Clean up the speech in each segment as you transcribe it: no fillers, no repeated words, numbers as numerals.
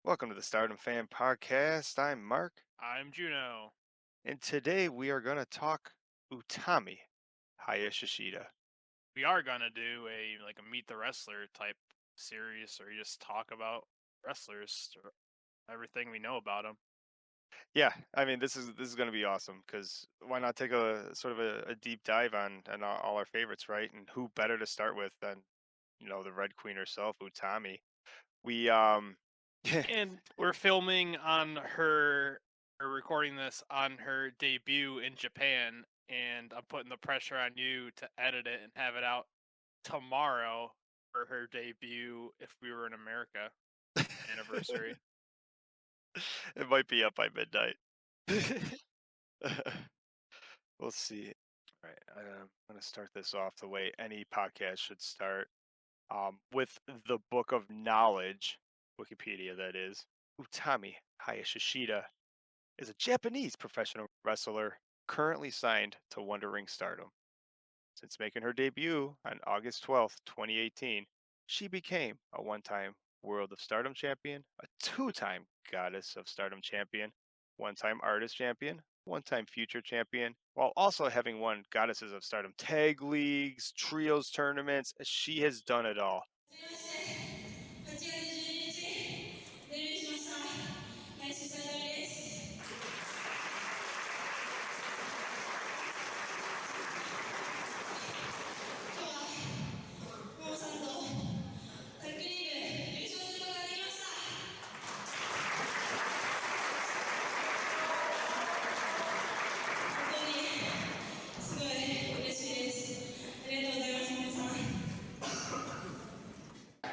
Welcome to the Stardom Fan Podcast. I'm Mark, I'm Juno. and today we are going to talk Utami Hayashishita. We are gonna do a meet the wrestler type series, or you just talk about wrestlers, or everything we know about them. Yeah, I mean this is going to be awesome because why not take a sort of a deep dive on all our favorites, right? And who better to start with than the Red Queen herself, Utami. We And we're filming on her, or recording this on her debut in Japan, and I'm putting the pressure on you to edit it and have it out tomorrow for her debut if we were in America anniversary. it might be up by midnight. We'll see. All right, I'm going to start this off the way any podcast should start. With the Book of Knowledge, Wikipedia that is. Utami Hayashishita is a Japanese professional wrestler currently signed to Wondering Stardom. Since making her debut on August 12th, 2018, she became a one-time World of Stardom champion, a two-time Goddess of Stardom champion, one-time Artist champion, one-time Future champion, while also having won Goddesses of Stardom tag leagues, trios tournaments. She has done it all. 8月12日デビューしました林久典です。今日はももさんとタッグリーグ優勝することができました。本当にすごい嬉しいです。ありがとうございます、ももさん。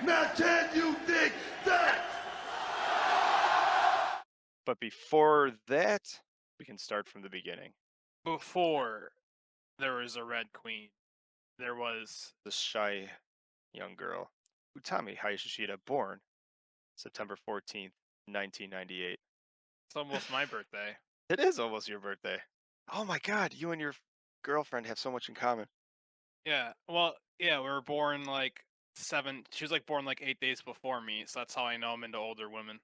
Now can you dig that? But before that, we can start from the beginning. Before there was a Red Queen, there was The shy young girl, Utami Hayashishita, born September 14th, 1998. it's almost my birthday. It is almost your birthday. Oh my god, you and your girlfriend have so much in common. Yeah. Well, yeah, we were born like seven. She was like born like 8 days before me, so that's how I know I'm into older women.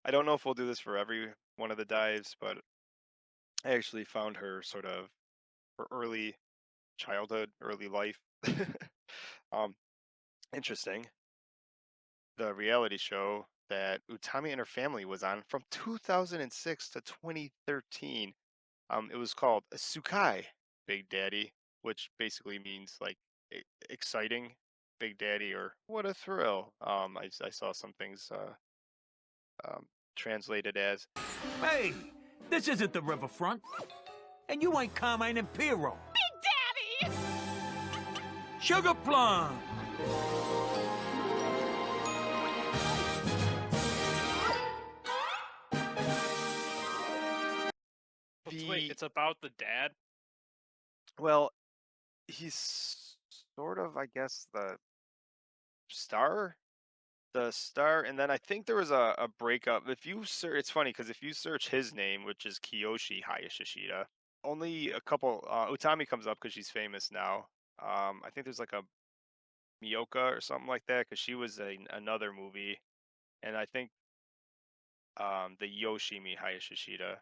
I don't know if we'll do this for every one of the dives, but I actually found her sort of her early childhood, early life. um, interesting. The reality show that Utami and her family was on from 2006 to 2013. It was called Sukai Big Daddy, which basically means like exciting Big Daddy or what a thrill. I saw some things um, translated as. Hey, this isn't the riverfront. And you ain't Carmine and Piero. Big Daddy! Sugar Plum! Wait, it's about the dad? Well, he's sort of, I guess, star, the star, and then I think there was a breakup. If you search, it's funny because if you search his name, which is Kiyoshi Hayashishita, only a couple. Utami comes up because she's famous now. I think there's like a Miyoka or something like that because she was in another movie, and I think the Yoshimi Hayashishita,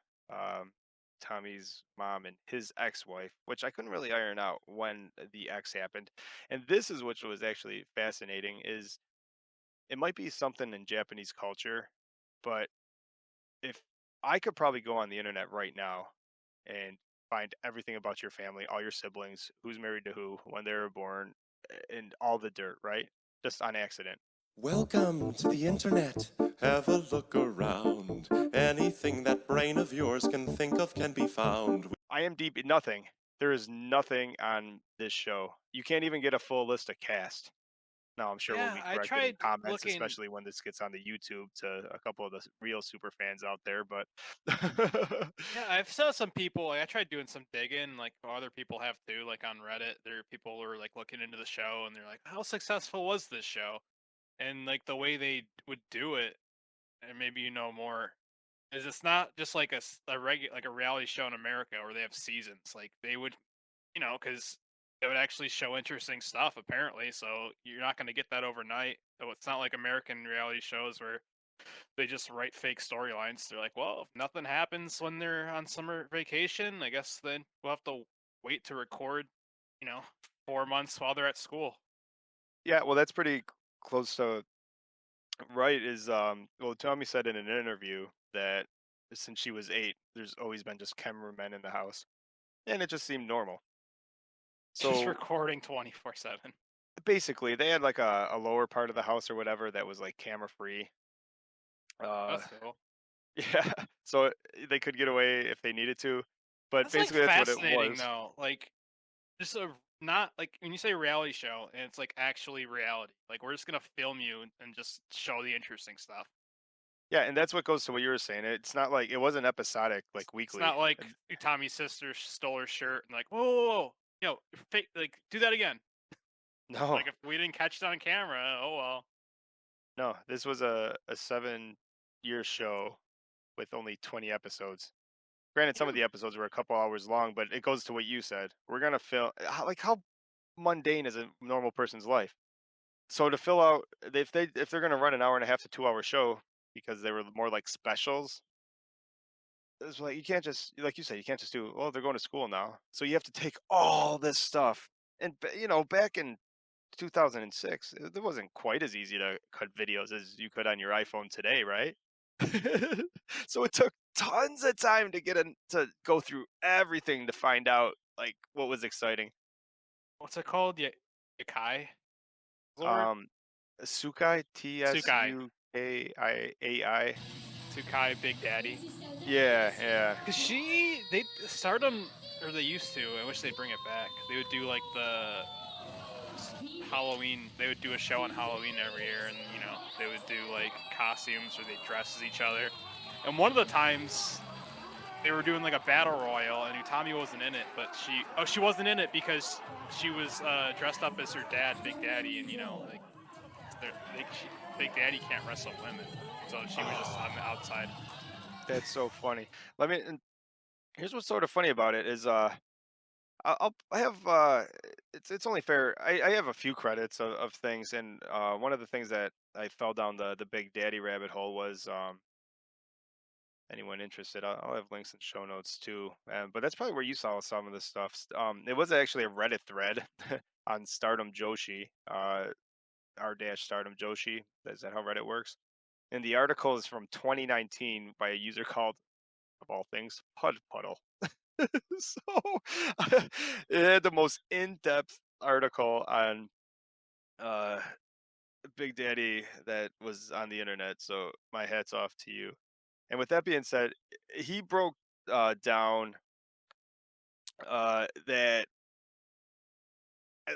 Tommy's mom and his ex-wife, which I couldn't really iron out when the ex happened. And this is which was actually fascinating is it might be something in Japanese culture, but if I could probably go on the internet right now and find everything about your family, all your siblings, who's married to who, when they were born, and all the dirt, right? Just on accident. Welcome to the internet. Have a look around. Anything that brain of yours can think of can be found. IMDb, nothing. There is nothing on this show. You can't even get a full list of cast. No, I'm sure we'll Yeah, be I corrected in tried comments, looking. especially when this gets on the YouTube to a couple of the real super fans out there. But Yeah, I've saw some people. Like, I tried doing some digging, like other people have too. Like on Reddit, there are people who are like looking into the show, and they're like, "How successful was this show?" And like the way they would do it, and maybe you know more, is it's not just like a regular like a reality show in America where they have seasons. Like they would, because It would actually show interesting stuff, apparently. So you're not going to get that overnight. So it's not like American reality shows where they just write fake storylines. They're like, well, if nothing happens when they're on summer vacation, I guess then we'll have to wait to record, you know, 4 months while they're at school. Yeah, well, that's pretty close to right. Well, Tommy said in an interview that since she was 8, there's always been just cameramen in the house, and it just seemed normal. Just So recording 24/7. basically, they had like a lower part of the house or whatever that was like camera free. Uh, That's cool. yeah, so they could get away if they needed to, but That's like basically that's what it fascinating was. though. Like just a not like when you say reality show and it's like actually reality. Like we're just gonna film you and just show the interesting stuff. Yeah, and that's what goes to what you were saying. It's not like it wasn't episodic, It's, like it's weekly. not like Utami's sister stole her shirt and like, whoa, whoa, whoa. Fake, like do that again. No, Like if we didn't catch it on camera, oh well. no, this was a 7-year show with only 20 episodes. Granted, some of Damn. the episodes were a couple hours long, but it goes to what you said. We're gonna film like how mundane is a normal person's life. So to fill out if they're gonna run an hour and a half to 2 hour show because they were more like specials, it's like you can't just like you said, you can't just do, oh, they're going to school now. So you have to take all this stuff. And back in 2006, it wasn't quite as easy to cut videos as you could on your iPhone today, right? So it took tons of time to go through everything to find out like what was exciting. What's it called? Yakai? What's the word? Um, Sukai, T S Tsukai. U K I A I. Tsukai Big Daddy. Yeah, yeah. Cause they Stardom, or they used to. I wish they'd bring it back. They would do like the Halloween. They would do a show on Halloween every year, and they would do like costumes or they dress as each other. And one of the times they were doing like a battle royal, and Utami wasn't in it, but she wasn't in it because she was dressed up as her dad, Big Daddy, and like Big Daddy can't wrestle women, so she was just on the outside. That's so funny. And here's what's sort of funny about it is I have it's only fair. I have a few credits of things, and one of the things that I fell down the Big Daddy rabbit hole was anyone interested. I'll have links in show notes too. But that's probably where you saw some of this stuff. It was actually a Reddit thread on Stardom Joshi, r dash Stardom Joshi. Is that how Reddit works? And the article is from 2019 by a user called, of all things, Pud Puddle. So it had the most in-depth article on uh Big Daddy that was on the internet. So my hats off to you. And with that being said, he broke down that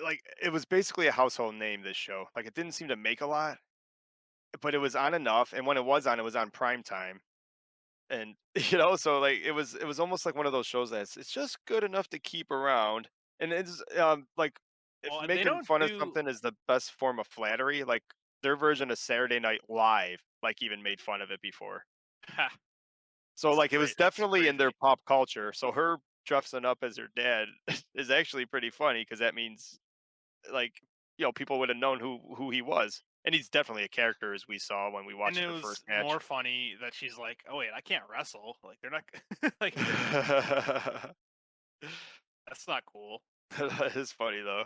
like it was basically a household name, this show. Like it didn't seem to make a lot, but it was on enough, and when it was on prime time. And so like it was almost like one of those shows that's it's just good enough to keep around. And it's like if Well, they making don't fun of do. something is the best form of flattery, like their version of Saturday Night Live like even made fun of it before. Ha, So like it was that's definitely in their crazy. pop culture. So her dressing up as her dad is actually pretty funny because that means like people would have known who he was. And he's definitely a character as we saw when we And watched it the was first match. more funny that she's like, "Oh wait, I can't wrestle." Like they're not like that's not cool. That is funny though.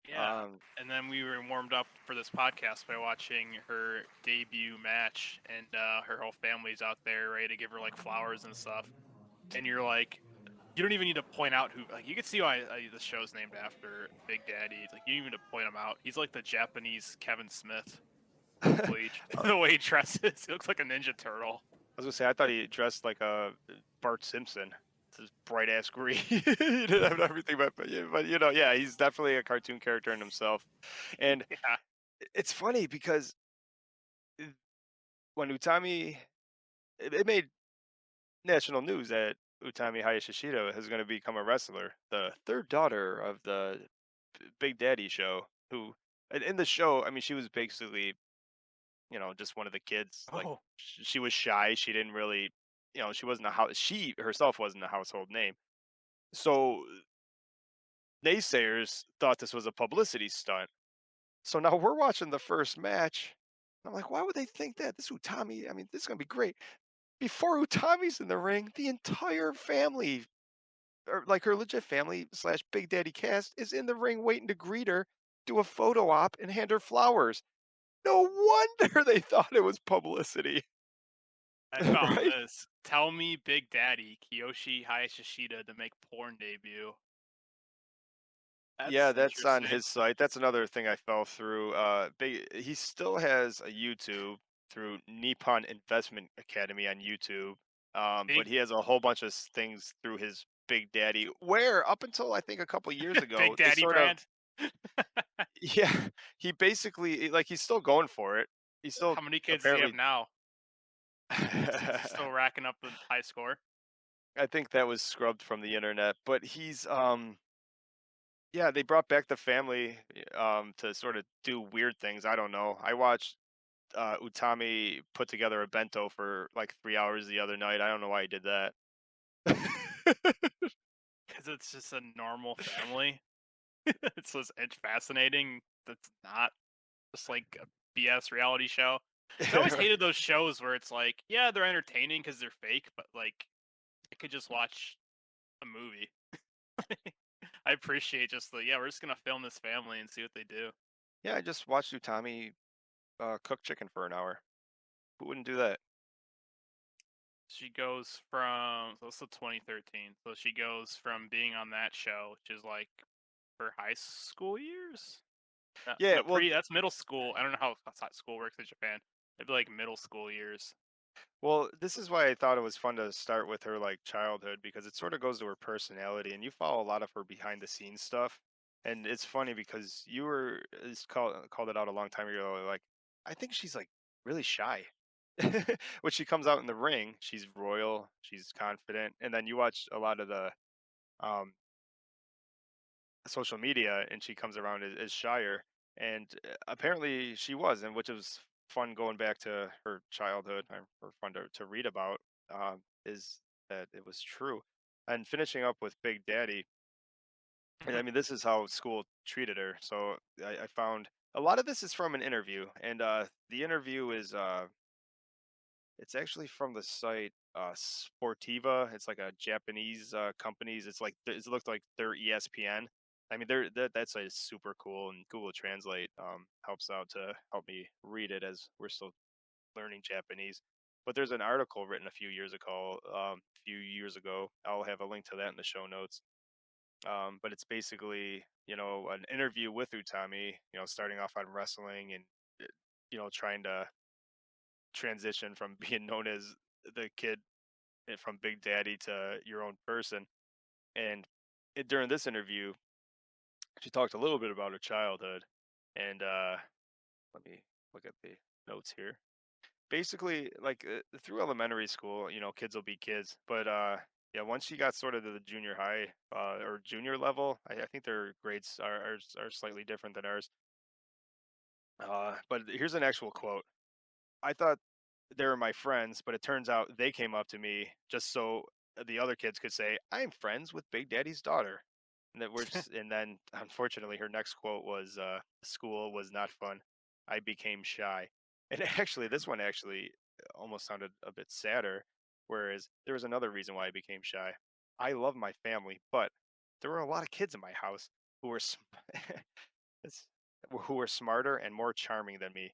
Yeah. Um, And then we were warmed up for this podcast by watching her debut match, and her whole family's out there ready to give her like flowers and stuff. And you're like, you don't even need to point out who. Like, you can see why the show's named after Big Daddy. It's like you don't even need to point him out. He's like the Japanese Kevin Smith. The way I the way he dresses, he looks like a Ninja Turtle. was gonna say I thought he dressed like a Bart Simpson. It's his bright ass green. He didn't have everything, but yeah, he's definitely a cartoon character in himself. And Yeah. it's funny because uh, when Utami, it made national news that Utami Hayashishita is going to become a wrestler, the third daughter of the Big Daddy show. Who in the show, I mean, she was basically just one of the kids. Like Oh, she was shy. She didn't really, she wasn't a house. She herself wasn't a household name. So naysayers thought this was a publicity stunt. So now we're watching the first match. I'm like, why would they think that? This Utami, I mean, this is gonna be great. Before Utami's in the ring, the entire family, or like her legit family slash Big Daddy cast, is in the ring waiting to greet her, do a photo op, and hand her flowers. No wonder they thought it was publicity, I found right? this. Tell me Big Daddy Kiyoshi Hayashishita to make porn debut. Yeah, That's that's on interesting. his site. That's another thing I fell through. He still has a YouTube through Nippon Investment Academy on YouTube. But Big he has a whole bunch of things through his Big Daddy, where up until I think a couple years Big ago, they Daddy sort of, brand. yeah, he basically like he's still going for it. He's still How many kids does he have apparently. now? Is he still racking up the high score? I think that was scrubbed from the internet, but he's yeah, they brought back the family to sort of do weird things. I don't know. I watched Utami put together a bento for like 3 hours the other night. I don't know why he did that. Because it's just a normal family. It's fascinating. That's not just like a BS reality show. I always hated those shows where it's like, yeah, they're entertaining because they're fake, but like, I could just watch a movie. I appreciate just the yeah, we're just gonna film this family and see what they do. Yeah, I just watched Utami cook chicken for an hour. Who wouldn't do that? She goes from so it's the 2013. So she goes from being on that show, which is like for high school years. Yeah, No, well, that's middle school. I don't know how high school works in Japan. Maybe like middle school years. well, this is why I thought it was fun to start with her like childhood because it sort of goes to her personality, and you follow a lot of her behind the scenes stuff. And it's funny because you were called it out a long time ago. Like, I think she's like really shy. When she comes out in the ring, she's royal, she's confident, and then you watch a lot of the um, social media, and she comes around as shyer. And apparently she was, and which was fun going back to her childhood, or fun to read about, is that it was true. And finishing up with Big Daddy, and I mean, this is how school treated her. So I found a lot of this is from an interview, and the interview is it's actually from the site Sportiva. It's like a Japanese companies. It's like it looked like their ESPN. I mean, that site is super cool, and Google Translate helps out to help me read it as we're still learning Japanese. But there's an article written a few years ago. I'll have a link to that in the show notes. But it's basically an interview with Utami. Starting off on wrestling and trying to transition from being known as the kid from Big Daddy to your own person. And during this interview, she talked a little bit about her childhood. And let me look at the notes here. Basically, like through elementary school, kids will be kids. But yeah, once she got sort of to the junior high or junior level, I think their grades are slightly different than ours. But here's an actual quote. I thought they were my friends, but it turns out they came up to me just so the other kids could say, "I'm friends with Big Daddy's daughter." And then unfortunately her next quote was school was not fun. I became shy. And actually this one actually almost sounded a bit sadder, whereas there was another reason why I became shy. I love my family, but there were a lot of kids in my house who were it's- who were smarter and more charming than me.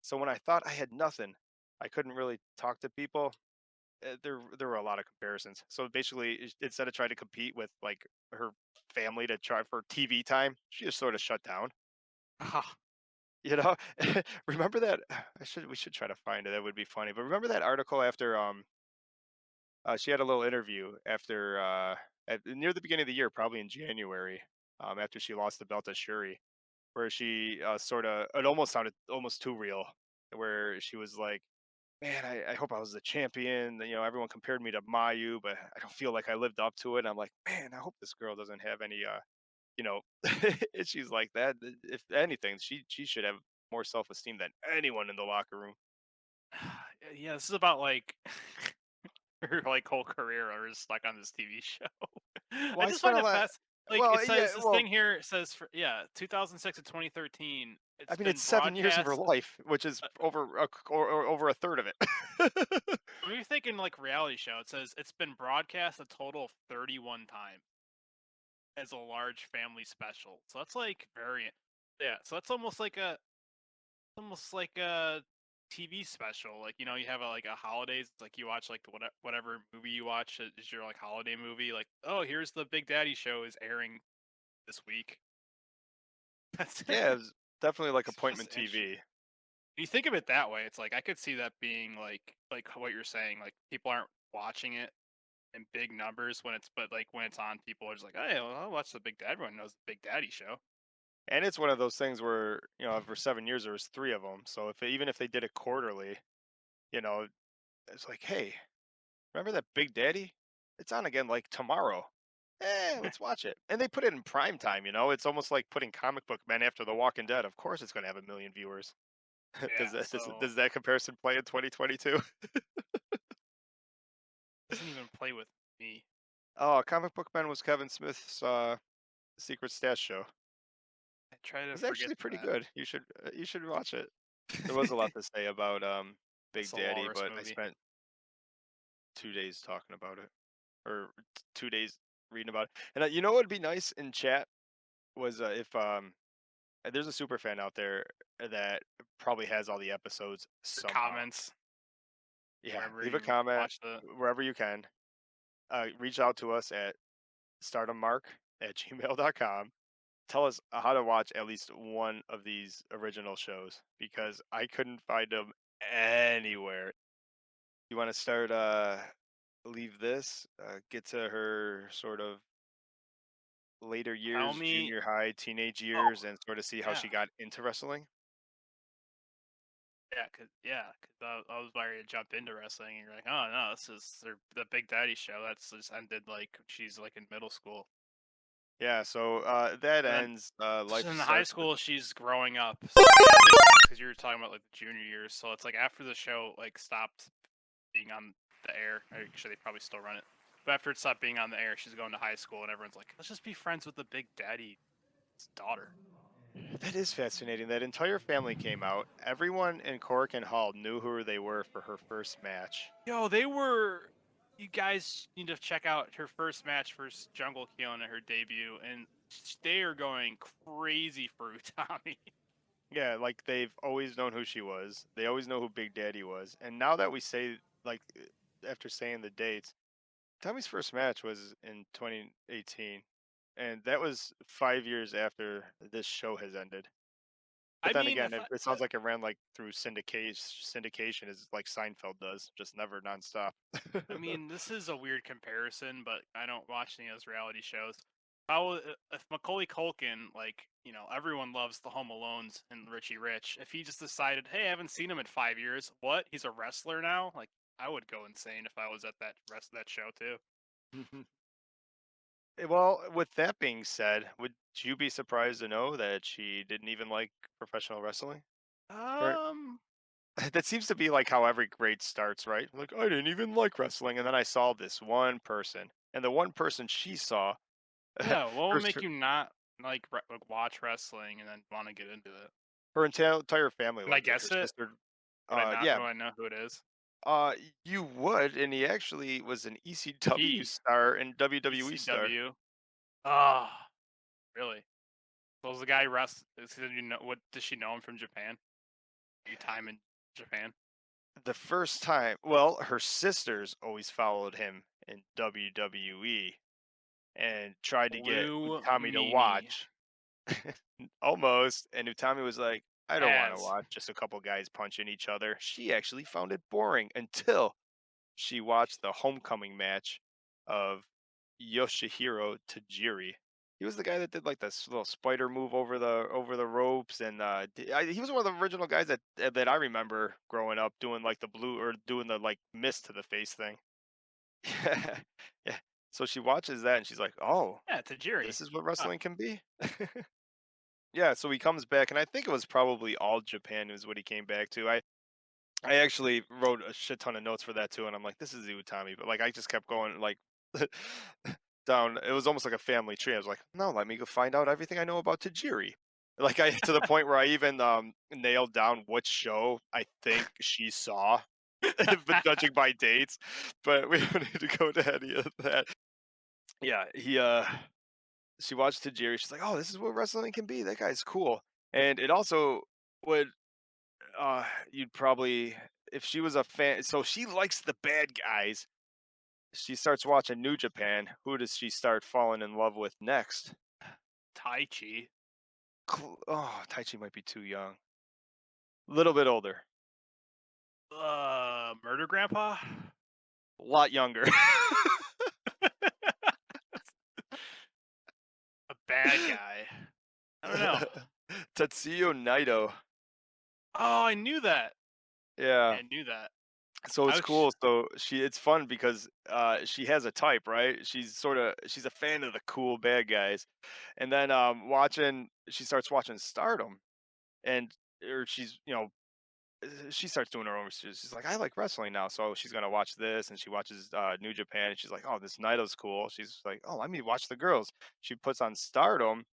So when I thought I had nothing, I couldn't really talk to people. There were a lot of comparisons. So basically, instead of trying to compete with like her family to try for TV time, she just sort of shut down. Ah, You know, remember that? We should try to find it. That would be funny. But remember that article after she had a little interview after near the beginning of the year, probably in January, after she lost the belt to Shuri, where she sort of it almost sounded almost too real, where she was like, "Man, I hope I was the champion. Everyone compared me to Mayu, but I don't feel like I lived up to it." And I'm like, "Man, I hope this girl doesn't have any, you know, issues like that. If anything, she should have more self esteem than anyone in the locker room." yeah, this is about like her like whole career or is like on this TV show. Well, I I just spent find a it lot. Like Well, it yeah, says this well, thing here. It says 2006 to 2013. I It's mean, been it's 7 years of her broadcast. life, which is or over a third of it. When you're thinking like reality show, it says it's been broadcast a total of 31 times as a large family special. So that's like very, yeah. So that's almost like a TV special. Like you have like a holidays. Like you watch like whatever movie you watch is your like holiday movie. Like oh, here's the Big Daddy show is airing this week. That's Yeah, it was definitely like it's just appointment interesting. TV. You think of it that way, it's like I could see that being like what you're saying. Like people aren't watching it in big numbers when it's on, people are just like, hey, well, I'll watch the Big Dad. Everyone knows the Big Daddy show. And it's one of those things where, for 7 years there was 3 of them. So even if they did it quarterly, you know, it's like, "Hey, remember that Big Daddy? It's on again like tomorrow. Let's watch it." And they put it in prime time. It's almost like putting Comic Book Men after The Walking Dead. Of course it's going to have a million viewers. Does Yeah, that does, so does that comparison play in 2022? doesn't even play with me. Oh, Comic Book Men was Kevin Smith's secret stash show. I try to It's forget actually pretty that. good. You should watch it. There was a lot to say about Big It's a Daddy, walrus but I movie. spent 2 days talking about it, or 2 days reading about it. And you know what would be nice in chat was if there's a super fan out there that probably has all the episodes Or somehow. comments Yeah, wherever leave a you comment watch the. wherever you can. Reach out to us at stardommark@gmail.com. Tell us how to watch at least one of these original shows because I couldn't find them anywhere. You want to start leave this get to her sort of later Tell years, me. junior high, teenage Oh years, and sort of see how yeah, she got into wrestling? cause I was ready to jump into wrestling, and you're like, oh no, this is the Big Daddy show. That's just ended like she's like in middle school. Yeah, so that And then ends. Life in high starts with school, she's growing up. So that makes sense because you were talking about like the junior years. So it's like after the show like stopped being on the air. Actually, they probably still run it. But after it stopped being on the air, she's going to high school, and everyone's like, "Let's just be friends with the Big Daddy's daughter." that is fascinating. That entire family came out. Everyone in Cork and Hall knew who they were for her first match. Yo, they were. You guys need to check out her first match versus Jungle Keona, her debut, and they are going crazy for Utami. Yeah, like they've always known who she was. They always know who Big Daddy was. And now that we say like after saying the dates, Tommy's first match was in 2018, and that was 5 years after this show has ended. But I then mean, again, if it sounds like it ran like through syndication is like Seinfeld does, just never nonstop. I mean, this is a weird comparison, but I don't watch any of those reality shows. If Macaulay Culkin, like, everyone loves the Home Alones and Richie Rich. If he just decided, hey, I haven't seen him in 5 years, what? He's a wrestler now? Like, I would go insane if I was at that show too. Well, with that being said, would you be surprised to know that she didn't even like professional wrestling? Or Um, that seems to be like how every grade starts, right? Like, I didn't even like wrestling, and then I saw this one person, and the one person she saw, yeah. What would her make you not like watch wrestling and then want to get into it? her entire family Can I loved it. Her guess it? sister, Would I not? yeah, Would I know who it is? you would, and he actually was an ECW He star and WWE star. ECW. Ah, really? So was the guy what does she know him from Japan? Any time in Japan? The first time, well, her sisters always followed him in WWE and tried to get Blue Utami to Meanie watch. Almost, and Utami was like, "I don't want to as watch just a couple guys punching each other." She actually found it boring until she watched the homecoming match of Yoshihiro Tajiri. He was the guy that did like this little spider move over the ropes, and he was one of the original guys that I remember growing up doing like the blue or doing the like mist to the face thing. Yeah, yeah. So she watches that and she's like, "Oh, yeah, Tajiri. this is what Huh. wrestling can be." Yeah. So he comes back, and I think it was probably all Japan is what he came back to. I actually wrote a shit ton of notes for that too, and I'm like, this is the Utami, but like I just kept going like down. It was almost like a family tree. I was like, no, let me go find out everything I know about Tajiri. Like I to the point where I even nailed down what show I think she saw, but judging by dates. But we don't need to go to any of that. Yeah, she watched Tajiri. She's like, oh, this is what wrestling can be. That guy's cool. And it also would you'd probably if she was a fan. So she likes the bad guys. She starts watching New Japan. Who does she start falling in love with next? Tai Chi. Oh, Taichi might be too young. A little bit older. Murder Grandpa. A lot younger. A bad guy. I don't know. Tetsuya Naito. Oh, I knew that. Yeah. I knew that. So I it's was cool. So it's fun because she has a type, right? She's a fan of the cool bad guys. And then she starts watching Stardom and or she's, she starts doing her own research. She's like, I like wrestling now, so she's gonna watch this, and she watches New Japan, and she's like, oh, this Naito's cool. She's like, oh, let me watch the girls. She puts on Stardom,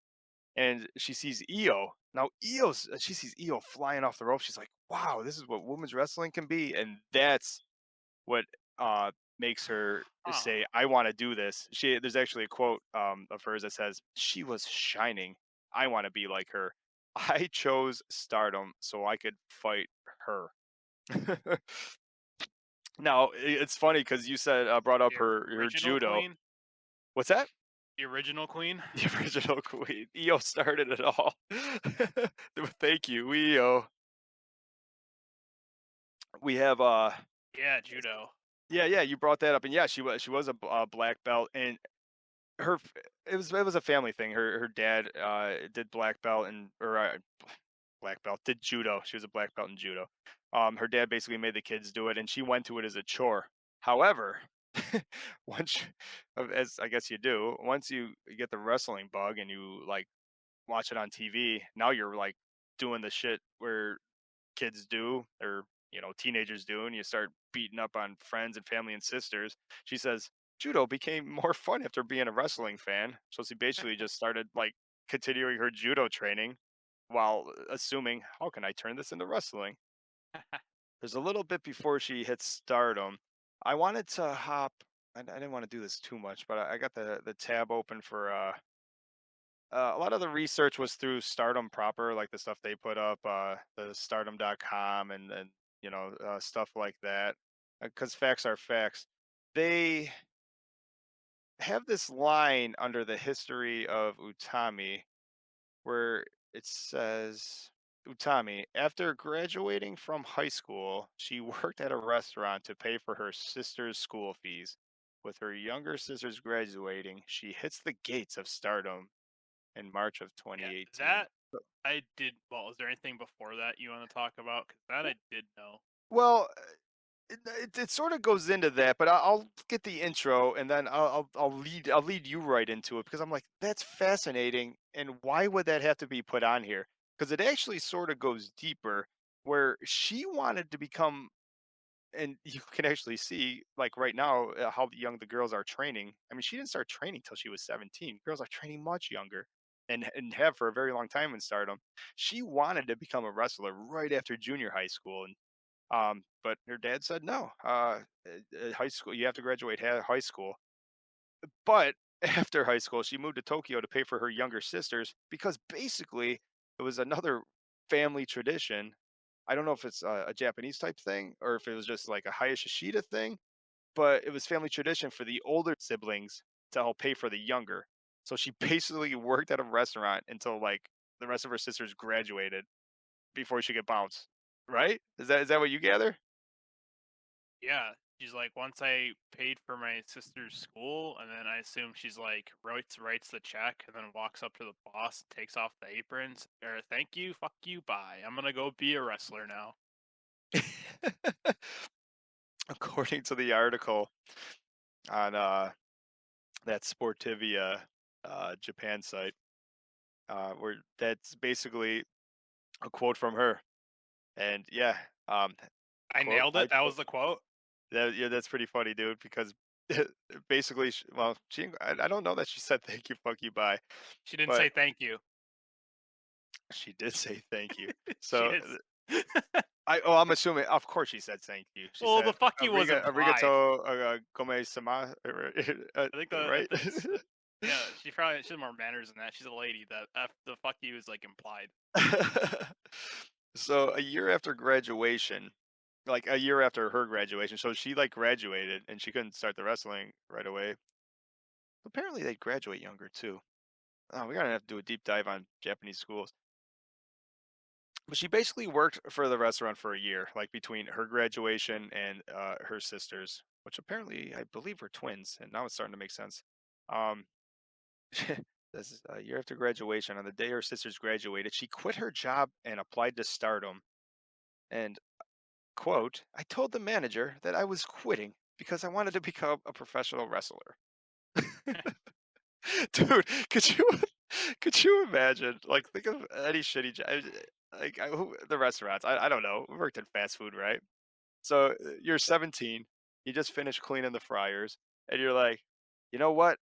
and she sees Io. Now she sees Io flying off the rope. She's like, wow, this is what women's wrestling can be, and that's what makes her huh. say, I want to do this. There's actually a quote of hers that says, she was shining. I want to be like her. I chose Stardom so I could fight her. Now it's funny because you said brought up The her original judo. queen. What's that? The original queen. The original queen. Io started it all. Thank you, Io. We have Yeah, judo. yeah, you brought that up, and yeah, she was a black belt, and her it was a family thing. Her dad did black belt and or black belt did judo. She was a black belt in judo. Her dad basically made the kids do it, and she went to it as a chore. However, once as I guess you do, once you get the wrestling bug and you like watch it on TV, now you're like doing the shit where kids do or teenagers do, and you start beating up on friends and family and sisters. She says judo became more fun after being a wrestling fan, so she basically just started like continuing her judo training while assuming, how can I turn this into wrestling? There's a little bit before she hits Stardom. I wanted to hop. I didn't want to do this too much, but I got the tab open for a lot of the research was through Stardom proper, like the stuff they put up, the stardom.com and stuff like that. Because facts are facts. They have this line under the history of Utami where it says Utami, after graduating from high school, she worked at a restaurant to pay for her sister's school fees. With her younger sisters graduating, she hits the gates of Stardom in March of Yeah, 2018. that I did. Well, is there anything before that you want to talk about? Because that I did know. Well, it sort of goes into that, but I'll get the intro and then I'll lead you right into it because I'm like that's fascinating, and why would that have to be put on here? Because it actually sort of goes deeper, where she wanted to become, and you can actually see like right now how young the girls are training. I mean, she didn't start training till she was 17. Girls are training much younger. And have for a very long time in Stardom. She wanted to become a wrestler right after junior high school, and but her dad said no. High school, you have to graduate high school. But after high school, she moved to Tokyo to pay for her younger sisters because basically it was another family tradition. I don't know if it's a Japanese type thing or if it was just like a Hayashishita thing, but it was family tradition for the older siblings to help pay for the younger. So she basically worked at a restaurant until like the rest of her sisters graduated before she could bounce. Right? Is that what you gather? Yeah, she's like, once I paid for my sister's school, and then I assume she's like writes the check, and then walks up to the boss, takes off the aprons, or thank you, fuck you, bye. I'm gonna go be a wrestler now. According to the article on that Sportivia Japan site, where that's basically a quote from her. And yeah, I quote nailed I it. That was the quote. yeah, that's pretty funny, dude, because basically, well, I don't know that she said thank you, fuck you, bye, She didn't but say thank you. she did say thank you. She So is. I'm assuming, of course, she said thank you. She Well, the said fuck you was implied. arigato come sama, I think right? it's yeah. She has more manners than that. She's a lady. The fuck you is like implied. So a year after graduation, like a year after her graduation, so she like graduated and she couldn't start the wrestling right away. Apparently, they graduate younger too. Oh, we're gonna have to do a deep dive on Japanese schools. But she basically worked for the restaurant for a year, like between her graduation and her sisters, which apparently I believe were twins, and now it's starting to make sense. Um, this is a year after graduation. On the day her sisters graduated, she quit her job and applied to Stardom. And quote, I told the manager that I was quitting because I wanted to become a professional wrestler. Dude, could you imagine? Like, think of any shitty job. Like the restaurants. I don't know. We worked in fast food, right? So you're 17. You just finished cleaning the fryers, and you're like, you know what,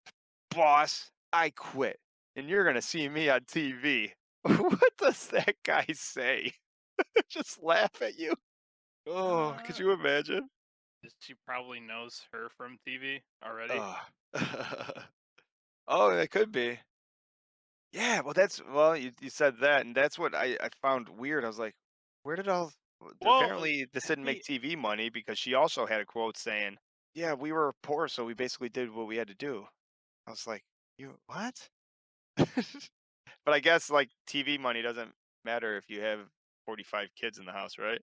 boss? I quit, and you're gonna see me on TV. What does that guy say? Just laugh at you. Oh, could Uh, you imagine? she probably knows her from TV already. Oh, oh, it could be. Yeah, well, you said that, and that's what I found weird. I was like, where did all Well, apparently this didn't make the TV money because she also had a quote saying, "Yeah, we were poor, so we basically did what we had to do." I was like, "You what?" But I guess like TV money doesn't matter if you have 45 kids in the house, right?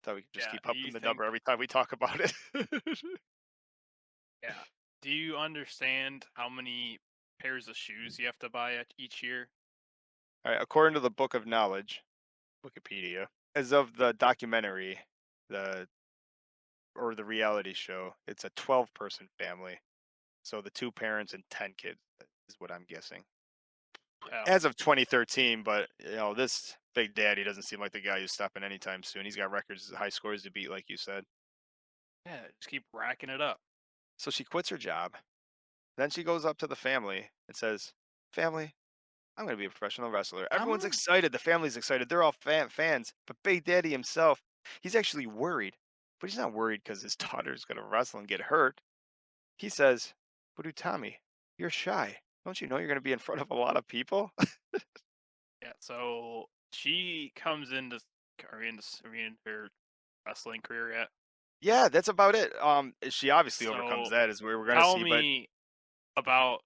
Thought we could just yeah. keep Do up you the think? number every time we talk about it. Yeah. Do you understand how many pairs of shoes you have to buy each year? All right, according to the Book of Knowledge, Wikipedia, as of the documentary, the or the reality show, it's a 12-person family. So the two parents and 10 kids is what I'm guessing. Oh, As of 2013, but this Big Daddy doesn't seem like the guy who's stopping anytime soon. He's got records, high scores to beat, like you said. yeah. Just keep racking it up. So she quits her job. Then she goes up to the family and says, "Family, I'm going to be a professional wrestler." I'm Everyone's gonna. excited. The family's excited. They're all fans. But Big Daddy himself, he's actually worried. But he's not worried because his daughter's going to wrestle and get hurt. He says, "But Utami, you're shy. Don't you know you're going to be in front of a lot of people?" Yeah. So she comes into. Are we in her wrestling career yet? Yeah, that's about it. She obviously overcomes So that, as we're going to tell see. But me about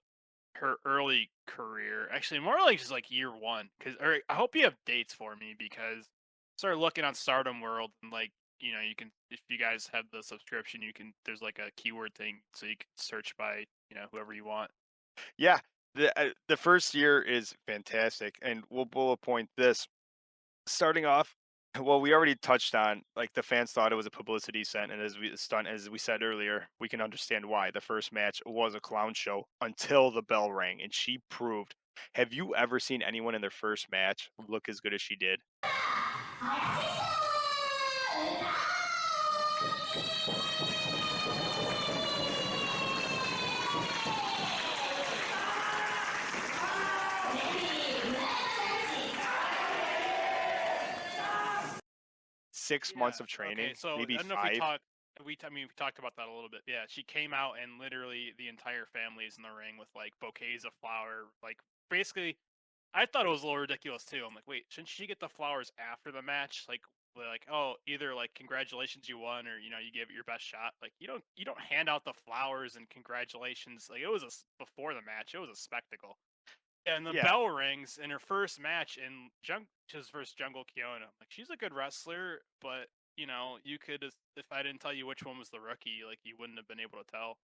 her early career. Actually, more like just like year one. Cause or I hope you have dates for me because I started looking on Stardom World and like you can if you guys have the subscription, you can there's like a keyword thing so you can search by whoever you want. yeah, the first year is fantastic, and we'll bullet point this. Starting off, well, we already touched on like the fans thought it was a publicity stunt, and as we said earlier, we can understand why. The first match was a clown show until the bell rang, and she proved. Have you ever seen anyone in their first match look as good as she did? 6 months Yeah. of Okay. training, So maybe I don't know if we 5. talked. I mean, we talked about that a little bit. Yeah, she came out and literally the entire family is in the ring with like bouquets of flower. Like basically, I thought it was a little ridiculous too. I'm like, wait, shouldn't she get the flowers after the match? Like, oh, either like congratulations you won, or you gave it your best shot. Like you don't hand out the flowers and congratulations. Like it was before the match, it was a spectacle. And the Yeah. bell rings in her first match in his first Jungle Kiona. I'm like, she's a good wrestler, but you could if I didn't tell you which one was the rookie, like you wouldn't have been able to tell.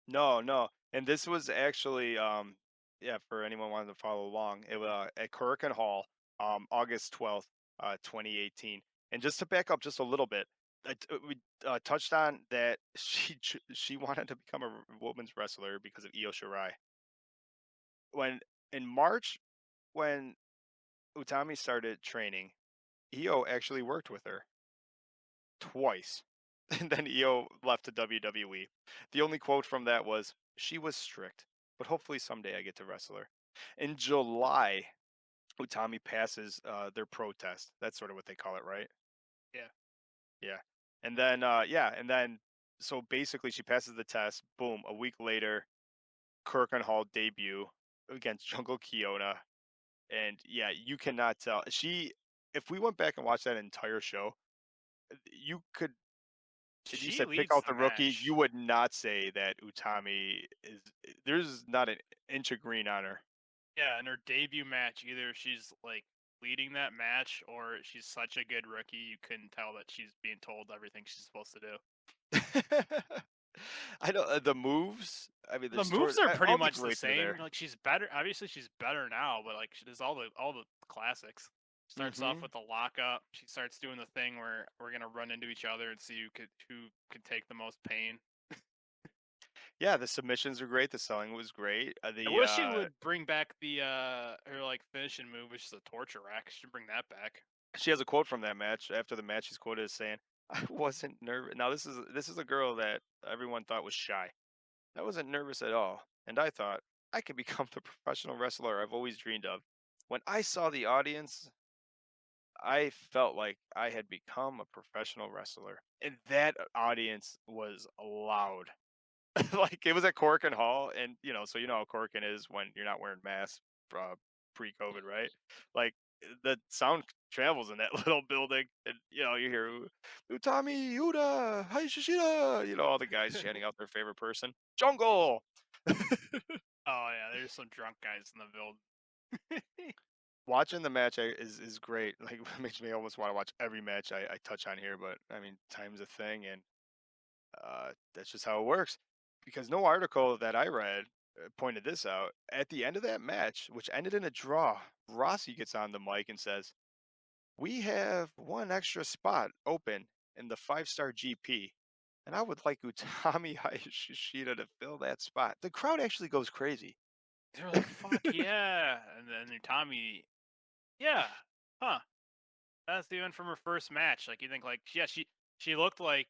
No, no. And this was actually yeah, for anyone wanting to follow along, it was at Kurikan Hall, August 12th, 2018. And just to back up just a little bit, we touched on that she wanted to become a women's wrestler because of Io Shirai. When in March, when Utami started training, Io actually worked with her twice. and then Io left to WWE. The only quote from that was, "She was strict, but hopefully someday I get to wrestle her." In July, Utami passes their protest. That's sort of what they call it, right? Yeah. Yeah. And then so basically she passes the test. Boom. A week later, Kirk and Hall debut against Jungle Kiona. And yeah, you cannot tell. If we went back and watched that entire show, you could, if you She said pick leads out the the rookie, you match. would not say that Utami is, there's not an inch of green on her. Yeah, in her debut match, either she's like leading that match or she's such a good rookie you couldn't tell that she's being told everything she's supposed to do. I know the moves. I mean, the The story, moves are pretty all the much the greats are same. there. Like she's better. Obviously, she's better now, but like she does all the classics. Starts off Hmm. with the lockup. She starts doing the thing where we're gonna run into each other and see who could take the most pain. Yeah, the submissions are great. The selling was great. I wish she would bring back the her like finishing move, which is a torture rack. She should bring that back. She has a quote from that match. After the match, she's quoted as saying, "I wasn't nervous." Now this is a girl that everyone thought was shy. I wasn't nervous at all, and I thought I could become the professional wrestler I've always dreamed of. When I saw the audience, I felt like I had become a professional wrestler, and that audience was loud. Like it was at Corkin Hall, and so you know how Corkin is when you're not wearing masks, pre-COVID, right? Like the sound travels in that little building, and you hear Utami, Yuta, Hayashishita, all the guys chanting out their favorite person, Jungle. Oh yeah, there's some drunk guys in the build. Watching the match is great. Like it makes me almost want to watch every match I touch on here, but I mean time's a thing, and that's just how it works. Because no article that I read pointed this out. At the end of that match, which ended in a draw, Rossi gets on the mic and says, "We have one extra spot open in the 5-star GP, and I would like Utami Hayashishita to fill that spot." The crowd actually goes crazy. They're like, "Fuck yeah!" And then Tommy, yeah, huh? That's even from her first match. Like you think, like yeah, she looked like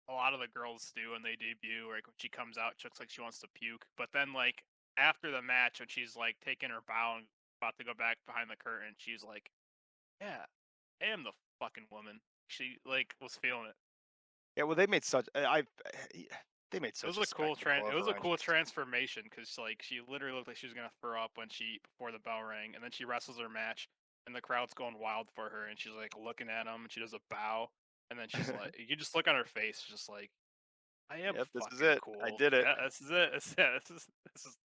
a lot of the girls do when they debut. Like when she comes out, she looks like she wants to puke. But then like after the match, when she's like taking her bow and about to go back behind the curtain, she's like, "Yeah, I am the fucking woman." She like was feeling it. Yeah, well, they made such they made It was such a a cool spectacle it of was her. a I'm cool just transformation because like she literally looked like she was gonna throw up when she before the bell rang, and then she wrestles her match, and the crowd's going wild for her, and she's like looking at him, and she does a bow, and then she's like, you just look on her face, just like, I am yep, this is fucking it. I cool. did it. Yeah, this is it. Yeah, this is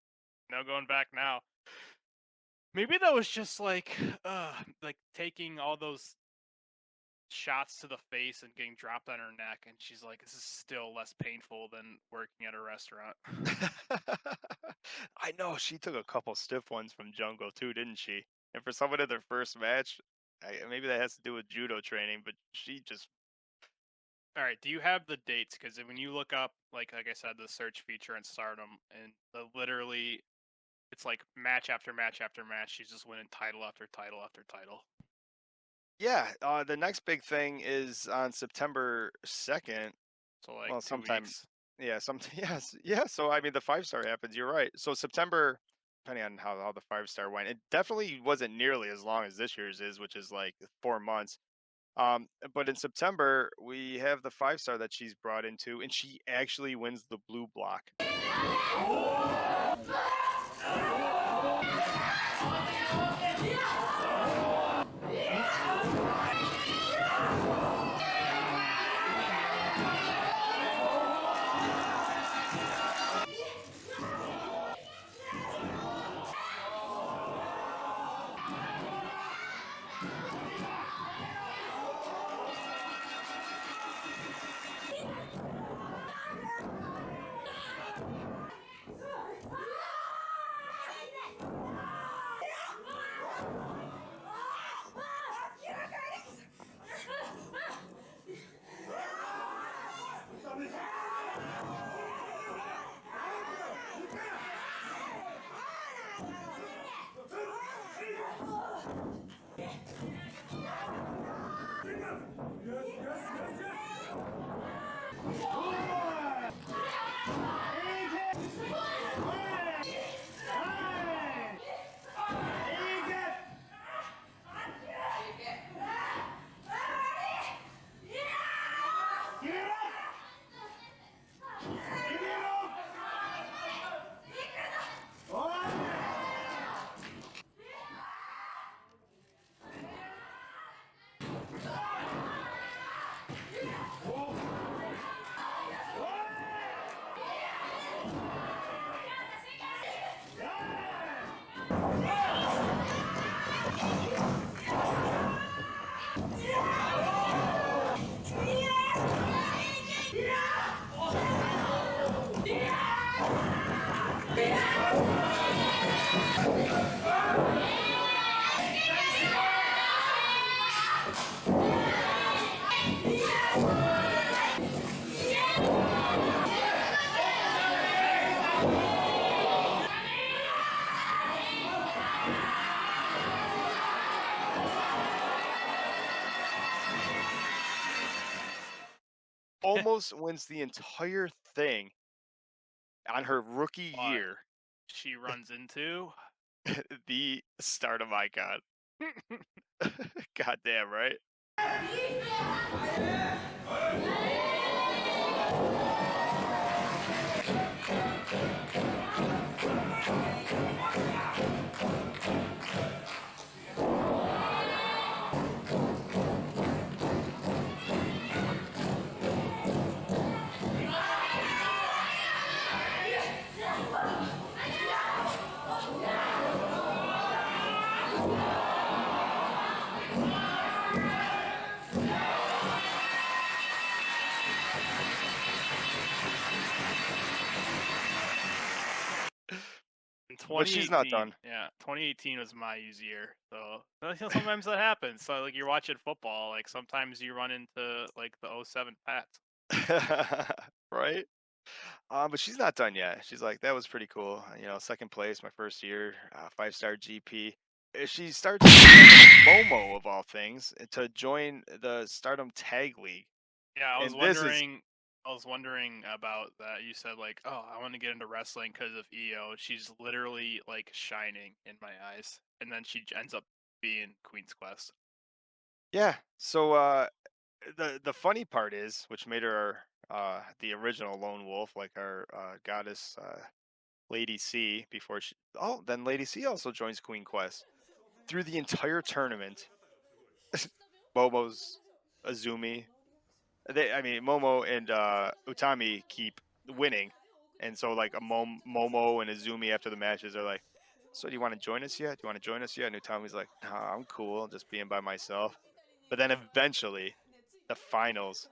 no going back now. Maybe that was just like taking all those shots to the face and getting dropped on her neck, and she's like, this is still less painful than working at a restaurant. I know she took a couple stiff ones from Jungle too, didn't she? And for someone in their first match, maybe that has to do with judo training, but she just All right, do you have the dates? Because when you look up, like I said, the search feature in Stardom, and literally, it's like match after match after match. She's just winning title after title after title. yeah. The next big thing is on September 2nd. So like Well, two sometime, weeks. yeah, some yes, yeah. So I mean, the 5-star happens. You're right. So September, depending on how the 5-star went, it definitely wasn't nearly as long as this year's is, which is like 4 months. But in September, we have the 5-star that she's brought into, and she actually wins the blue block. almost wins the entire thing on her rookie But year. she runs into. The Stardom icon. Goddamn, right? In But she's not 2018, done. yeah, 2018 was my year. So sometimes that happens. So like you're watching football, like sometimes you run into like the '07 Pats. Right? But she's not done yet. She's like, that was pretty cool. Second place, my first year, 5-star GP. She starts Momo of all things to join the Stardom Tag League, Yeah, and this is I was wondering about that. You said like, "Oh, I want to get into wrestling because of EO." She's literally like shining in my eyes, and then she ends up being Queen's Quest. yeah. So the funny part is, which made her the original Lone Wolf, like our goddess Lady C before she. Oh, then Lady C also joins Queen Quest through the entire tournament. Momo's Azumi. Momo and Utami keep winning, and so like Momo and Azumi after the matches are like, "So do you want to join us yet? Do you want to join us yet?" And Utami's like, "Nah, I'm cool, just being by myself." But then eventually, the finals,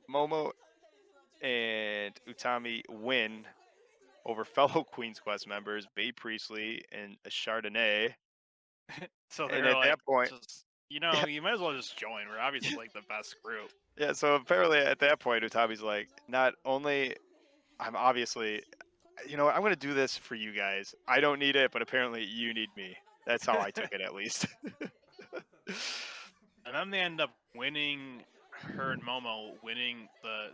Momo and Utami win over fellow Queen's Quest members, Bae Priestley and Chardonnay. So And they're at like, that point, just you might as well just join. We're obviously like the best group. yeah, so apparently at that point, Utami's like, not only I'm obviously, what, I'm going to do this for you guys. I don't need it, but apparently you need me. That's how I took it, at least. And then they end up winning. Her and Momo winning the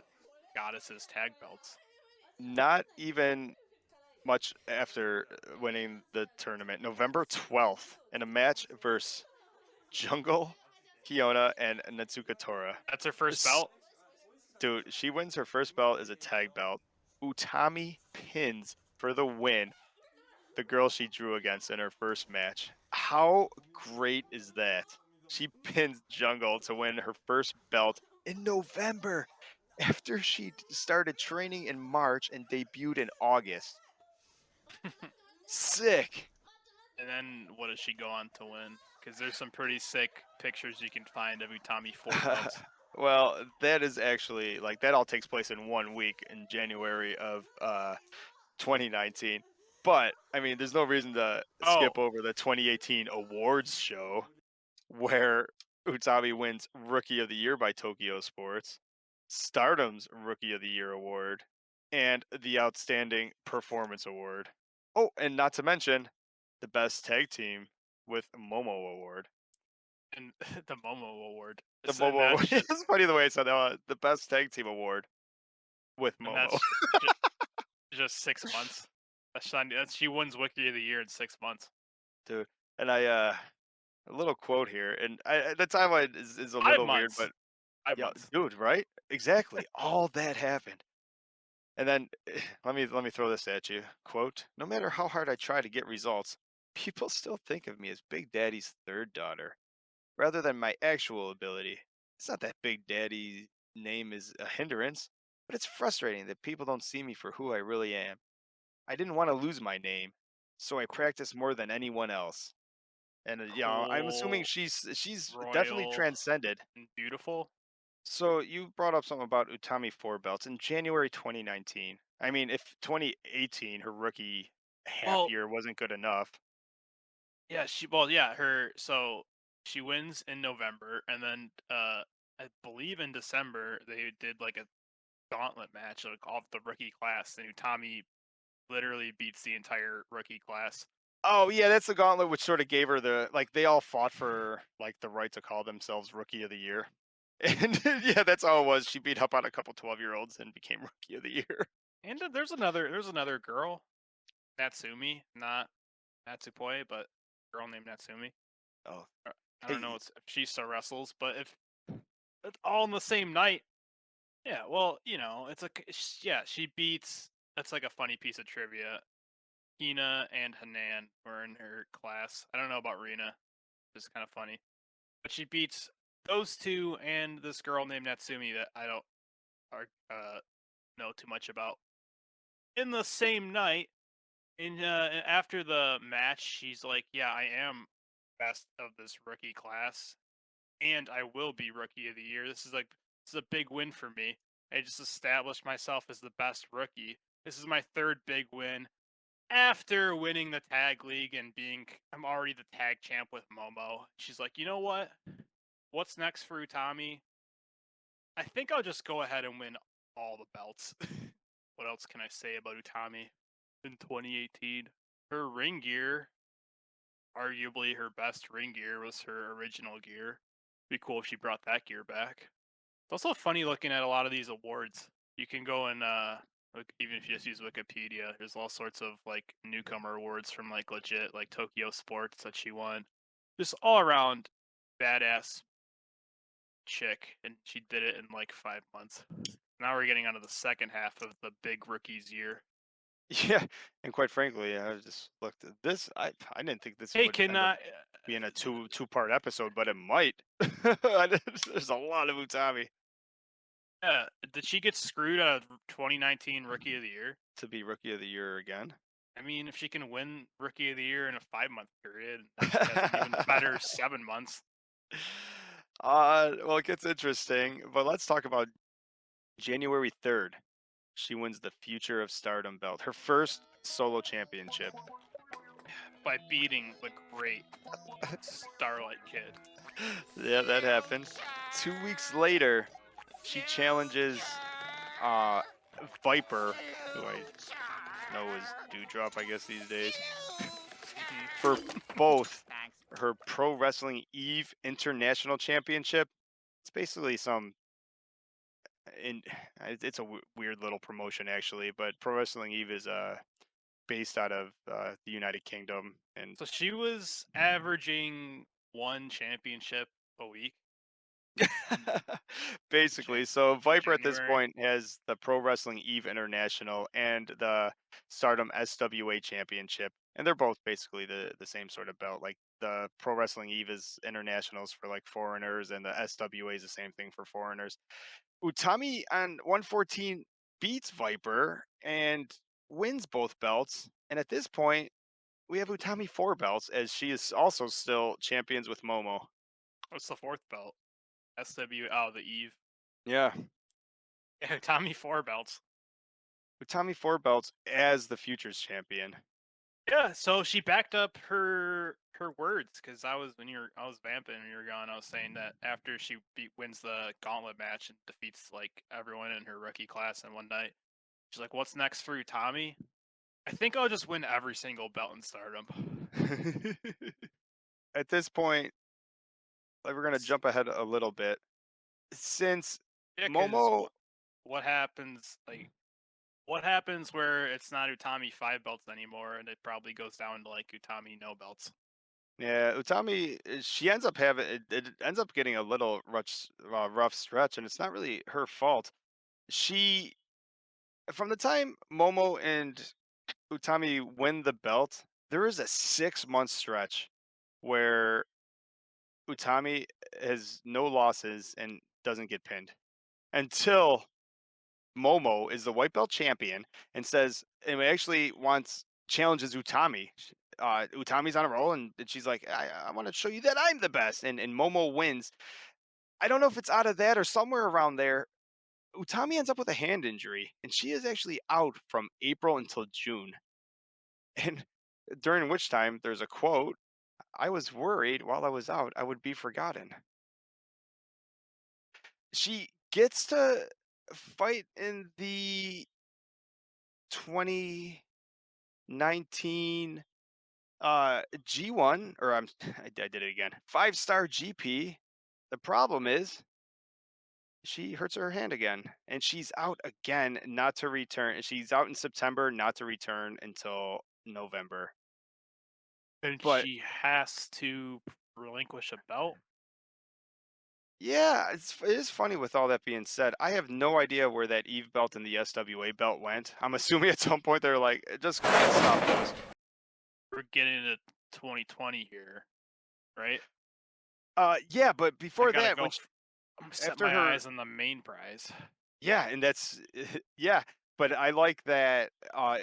goddesses tag belts. Not even much after winning the tournament, November 12th, in a match versus Jungle, Kiona, and Natsuka Tora. That's her first This- belt. Dude, she wins her first belt as a tag belt. Utami pins for the win the girl she drew against in her first match. How great is that? She pins Jungle to win her first belt in November after she started training in March and debuted in August. Sick. And then what does she go on to win? Because there's some pretty sick pictures you can find of Utami 4 belts. Well, that is actually like that all takes place in 1 week in January of 2019. But I mean, there's no reason to Oh, skip over the 2018 awards show where Utami wins Rookie of the Year by Tokyo Sports, Stardom's Rookie of the Year award, and the Outstanding Performance award. Oh, and not to mention the Best Tag Team with Momo award. and the Momo Award. The And Momo that's award. just, It's funny the way I said that. The Best Tag Team award with and Momo. just 6 months. She wins Wiki of the Year in 6 months. Dude. And a little quote here, and the timeline is a 5 little weird, months. but 5 yeah, months. dude, right? Exactly. All that happened. And then let me throw this at you. Quote, no matter how hard I try to get results, people still think of me as Big Daddy's third daughter, rather than my actual ability. It's not that Big Daddy's name is a hindrance, but it's frustrating that people don't see me for who I really am. I didn't want to lose my name, so I practiced more than anyone else. And I'm assuming Cool, she's definitely royal, transcended. and beautiful. So you brought up something about Utami four belts in January 2019. I mean, if 2018 her rookie half Well, year wasn't good enough, yeah, so she wins in November, and then I believe in December they did like a gauntlet match like off the rookie class, and Utami literally beats the entire rookie class. oh yeah, that's the gauntlet which sort of gave her the like they all fought for like the right to call themselves rookie of the year. And yeah, that's all it was. She beat up on a couple 12-year-olds and became rookie of the year. And there's another girl, Natsumi, not Natsupoi, but a girl named Natsumi. Oh, I don't know hey, if she still wrestles, but if it's all in the same night, yeah. Well, it's like yeah, she beats. That's like a funny piece of trivia. Hina and Hanan were in her class. I don't know about Rena. It's kind of funny, but she beats those two and this girl named Natsumi that I don't know too much about. In the same night, after the match, she's like, "Yeah, I am best of this rookie class, and I will be rookie of the year. This is a big win for me. I just established myself as the best rookie. This is my third big win after winning the tag league and I'm already the tag champ with Momo." She's like, "You know what? What's next for Utami? I think I'll just go ahead and win all the belts." What else can I say about Utami in 2018? Her ring gear, arguably her best ring gear, was her original gear. Be cool if she brought that gear back. It's also funny looking at a lot of these awards. You can go and even if you just use Wikipedia, there's all sorts of like newcomer awards from like legit like Tokyo Sports that she won. Just all around badass chick, and she did it in like 5 months. Now we're getting onto the second half of the big rookies year. yeah, and quite frankly, I just looked at this. I didn't think this Hey, would can end up being a two-part episode, but it might. There's a lot of Utami did she get screwed out of 2019 Rookie of the Year? to be rookie of the year again. I mean, if she can win Rookie of the Year in a 5 month period, then she has an even better 7 months. Well, it gets interesting, but let's talk about January 3rd. She wins the Future of Stardom belt, her first solo championship. By beating the great Starlight Kid. Yeah, that happened. 2 weeks later, she challenges uh Viper, who I know is Dewdrop, I guess these days, for both her Pro Wrestling Eve International Championship. It's basically some in it's a weird little promotion actually, but Pro Wrestling Eve is based out of the United Kingdom, and So she was averaging one championship a week basically, so Viper at this January. point has the Pro Wrestling Eve International and the Stardom SWA Championship, and they're both basically the same sort of belt. Like the Pro Wrestling Eve is internationals for like foreigners, and the SWA is the same thing for foreigners. Utami on 114 beats Viper and wins both belts, and at this point, we have Utami 4 belts as she is also still champions with Momo. What's the fourth belt? The Eve. Yeah, Yeah, Tommy 4 belts. Utami 4 belts as the Futures champion. Yeah, so she backed up her words because I was vamping when you were gone. I was saying that after she wins the gauntlet match and defeats like everyone in her rookie class in one night, she's like, "What's next for you, Tommy? I think I'll just win every single belt in Stardom." At this point, like we're gonna jump ahead a little bit. Since Yeah, because Momo, what happens like what happens where it's not Utami 5 belts anymore, and it probably goes down to like Utami no belts. yeah, Utami, she ends up having it ends up getting a little rough stretch, and it's not really her fault. She, from the time Momo and Utami win the belt, there is a 6 month stretch where Utami has no losses and doesn't get pinned until Momo is the white belt champion and says, and actually wants challenges Utami. Utami's on a roll, and she's like, I want to show you that I'm the best. And Momo wins. I don't know if it's out of that or somewhere around there. Utami ends up with a hand injury, and she is actually out from April until June. And during which time, there's a quote: I was worried while I was out, I would be forgotten. She gets to fight in the 2019 G1, or I did it again. 5-star GP. The problem is she hurts her hand again, and she's out again, not to return. She's out in September, not to return until November. And But she has to relinquish a belt. yeah, it is funny with all that being said. I have no idea where that Eve belt and the SWA belt went. I'm assuming at some point they're like, just can't stop those. We're getting into 2020 here, right? Yeah, but I before gotta that, go. when she, I'm gonna set after my her, eyes on the main prize. yeah, and that's yeah. But I like that.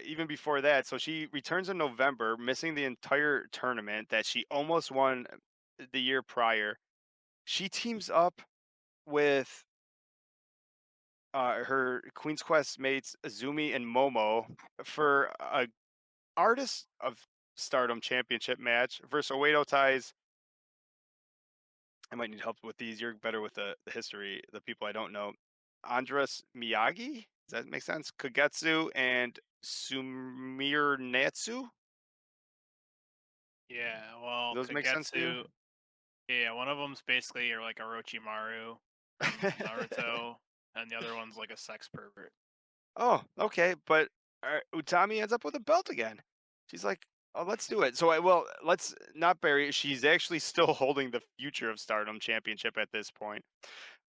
Even before that, so she returns in November, missing the entire tournament that she almost won the year prior. She teams up with her Queen's Quest mates Azumi and Momo for a Artist of Stardom Championship match versus Oedo Tai's. I might need help with these. You're better with the history, the people I don't know. Andres Miyagi? Does that make sense? Kagetsu and Sumir Natsu? Yeah, well, Those make sense to you? Kagetsu. Yeah, one of them's basically like Orochimaru from Naruto, and the other one's like a sex pervert. Oh, okay. But Utami ends up with a belt again. She's like, oh, let's do it. So, well, let's not bury it. She's actually still holding the Future of Stardom Championship at this point.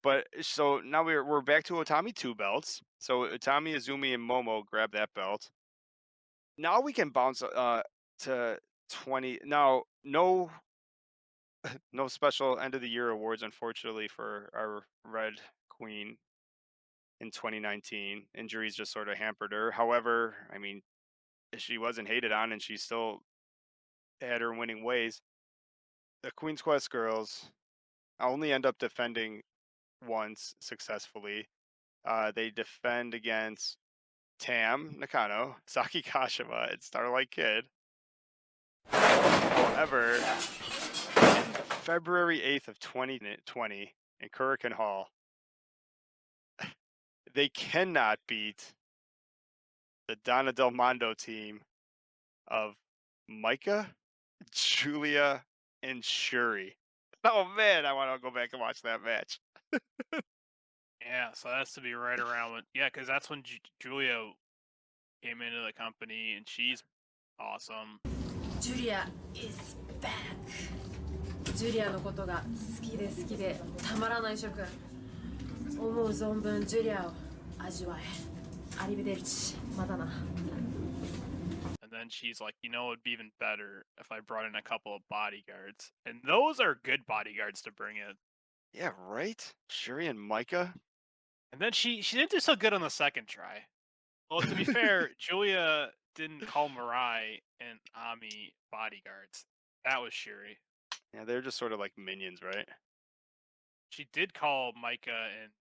But so now we're back to Utami 2 belts. So Utami, Azumi, and Momo grab that belt. Now we can bounce to 20. Now, no special end of the year awards, unfortunately, for our Red Queen in 2019. Injuries just sort of hampered her. However, I mean, she wasn't hated on, and she still had her winning ways. The Queen's Quest girls only end up defending once successfully. They defend against Tam Nakano, Saki Kashima, and Starlight Kid. However, in February 8th of 2020 in Kurikan Hall, they cannot beat the Donna Del Mondo team of Micah, Julia, and Shuri. Oh man, I want to go back and watch that match. Yeah, so that's to be right around when. Yeah, because that's when Julia came into the company, and she's awesome. Julia is back. ジュリアのことが好きで好きでたまらない諸君。思う存分ジュリアを味わえ。アリベデルチ、またな。And then she's like, you know, it'd be even better if I brought in a couple of bodyguards. And those are good bodyguards to bring in. Yeah, right? Shuri and Micah? And then she didn't do so good on the second try. Well, to be fair, Julia didn't call Mirai and Ami bodyguards. That was Shuri. Yeah, they're just sort of like minions, right? She did call Micah and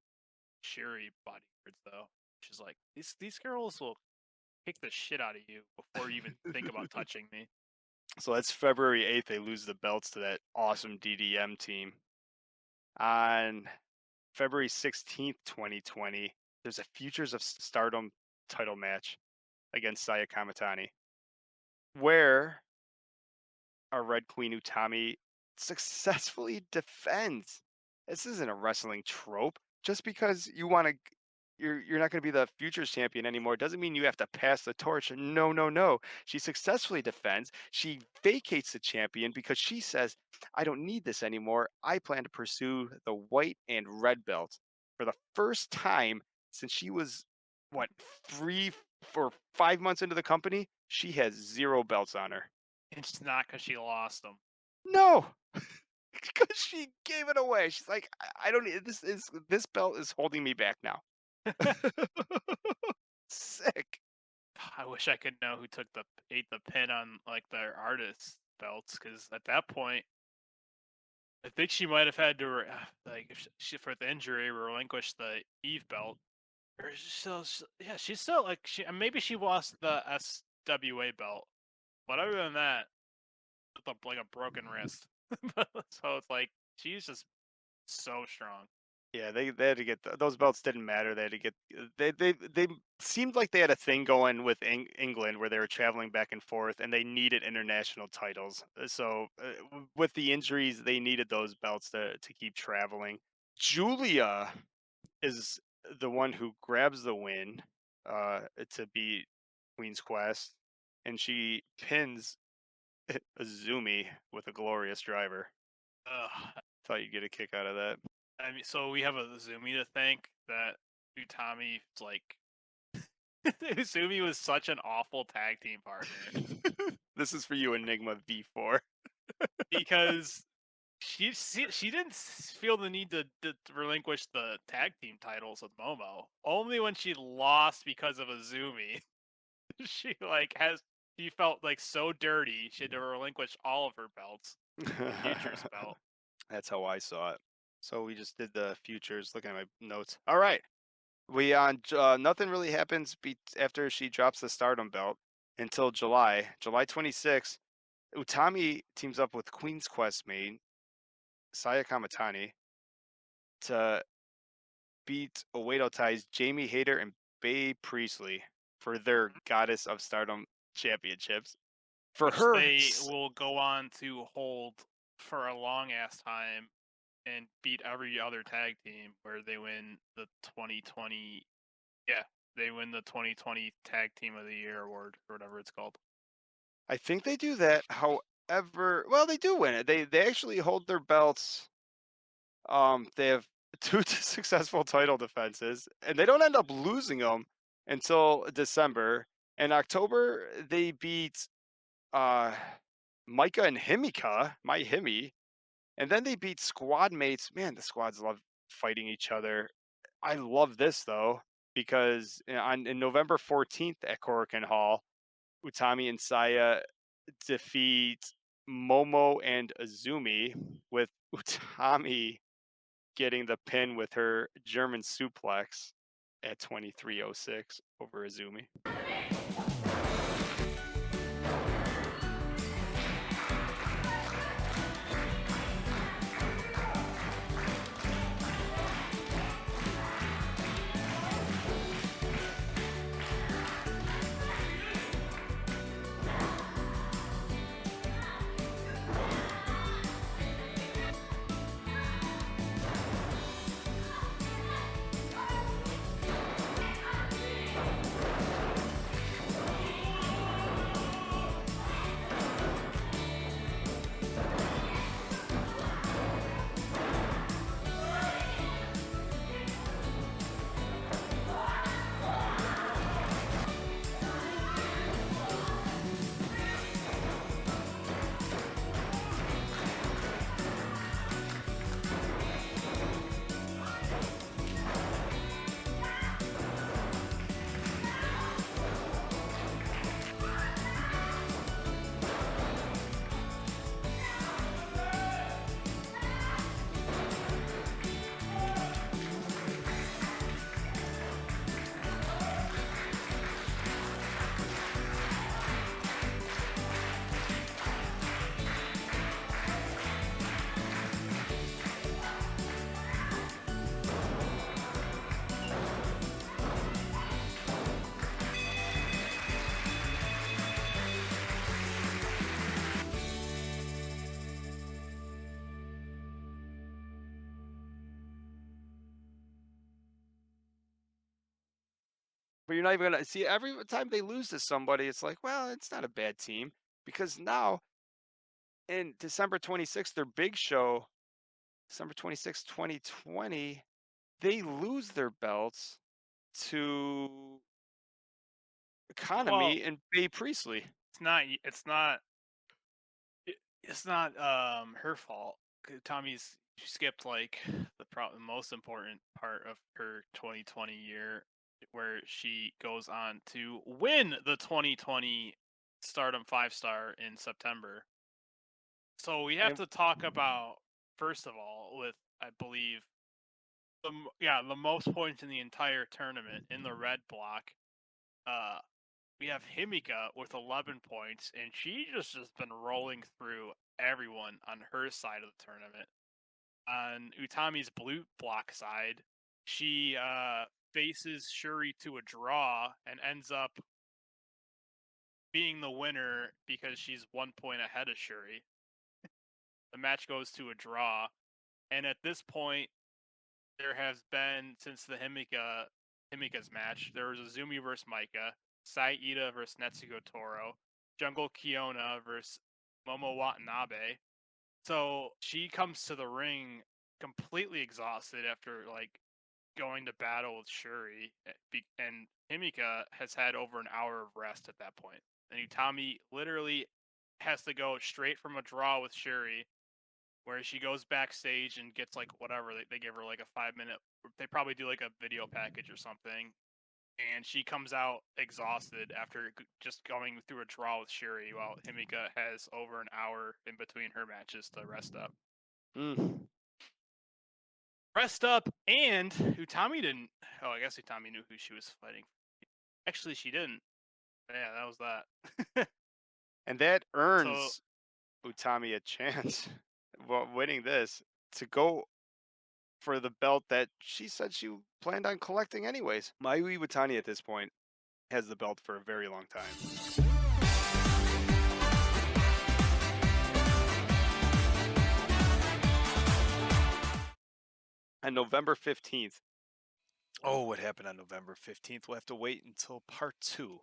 Shuri bodyguards, though. She's like, these girls will kick the shit out of you before you even think about touching me. So that's February 8th. They lose the belts to that awesome DDM team. On February 16th, 2020, there's a Futures of Stardom title match against Saya Kamatani, where our Red Queen Utami successfully defends. This isn't a wrestling trope. Just because you want to, you're not going to be the Futures champion anymore doesn't mean you have to pass the torch. No, no, no. She successfully defends. She vacates the champion because she says, "I don't need this anymore. I plan to pursue the white and red belt." For the first time since she was what 5 months into the company, she has 0 belts on her. It's not because she lost them. No, because she gave it away. She's like, I don't need this belt is holding me back now. Sick. I wish I could know who ate the pin on like their artist belts, because at that point, I think she might have had to like if she for the injury relinquish the Eve belt. Or she's still like maybe she lost the SWA belt, but other than that, with like a broken wrist. So it's like she's just so strong. Yeah, they had to get those belts. Didn't matter. They had to get they seemed like they had a thing going with England where they were traveling back and forth, and they needed international titles. So with the injuries, they needed those belts to keep traveling. Julia is the one who grabs the win to beat Queen's Quest, and she pins Azumi with a glorious driver. Ugh. Thought you'd get a kick out of that. I mean, so we have a Uzumi to thank that Utami, like, Uzumi was such an awful tag team partner. This is for you, Enigma V4. Because she didn't feel the need to relinquish the tag team titles with Momo. Only when she lost because of Azumi, she she felt like so dirty she had to relinquish all of her belts. Futures belt. That's how I saw it. So we just did the futures. Looking at my notes. All right, we on nothing really happens after she drops the Stardom belt until July 26th. Utami teams up with Queen's Quest main Saya Kamatani to beat Oedo Tai's Jamie Hayter and Bae Priestley for their Goddess of Stardom championships. For which her, they will go on to hold for a long ass time and beat every other tag team where they win the 2020. Yeah, they win the 2020 Tag Team of the Year award or whatever it's called. I think they do that. However, well, they do win it. They actually hold their belts. They have two successful title defenses, and they don't end up losing them until December. In October, they beat Micah and Himika, my Himi, and then they beat squad mates. Man, the squads love fighting each other. I love this though because in November 14th at Korakuen Hall, Utami and Saya defeat Momo and Azumi, with Utami getting the pin with her German suplex at 23:06 over Azumi. But you're not even gonna see every time they lose to somebody. It's like, well, it's not a bad team because now in December 26th, their big show, December 26th, 2020, they lose their belts to Well, Economy and Bae Priestley. it's not her fault. Tommy's she skipped like the most important part of her 2020 year, where she goes on to win the 2020 Stardom 5-star in September. So we have And to talk about, first of all, with I believe the most points in the entire tournament in the red block. We have Himika with 11 points, and she just has been rolling through everyone on her side of the tournament. On Utami's blue block side, she faces Shuri to a draw and ends up being the winner because she's 1 point ahead of Shuri. The match goes to a draw, and at this point, there has been since the Himika's match. There was Azumi versus Maika, Saida versus Netsuko Toro, Jungle Kiona versus Momo Watanabe. So she comes to the ring completely exhausted after like going to battle with Shuri, and Himika has had over an hour of rest at that point. And Utami literally has to go straight from a draw with Shuri, where she goes backstage and gets like whatever they give her like a 5 minute. They probably do like a video package or something, and she comes out exhausted after just going through a draw with Shuri, while Himika has over an hour in between her matches to rest up. Rest up, and Utami didn't. Oh, I guess Utami knew who she was fighting. Actually, she didn't. Yeah, that was that. And that earns Utami a chance, well, winning this, to go for the belt that she said she planned on collecting anyways. Mayu Iwatani at this point has the belt for a very long time. On November 15th. Oh, what happened on November 15th? We'll have to wait until part 2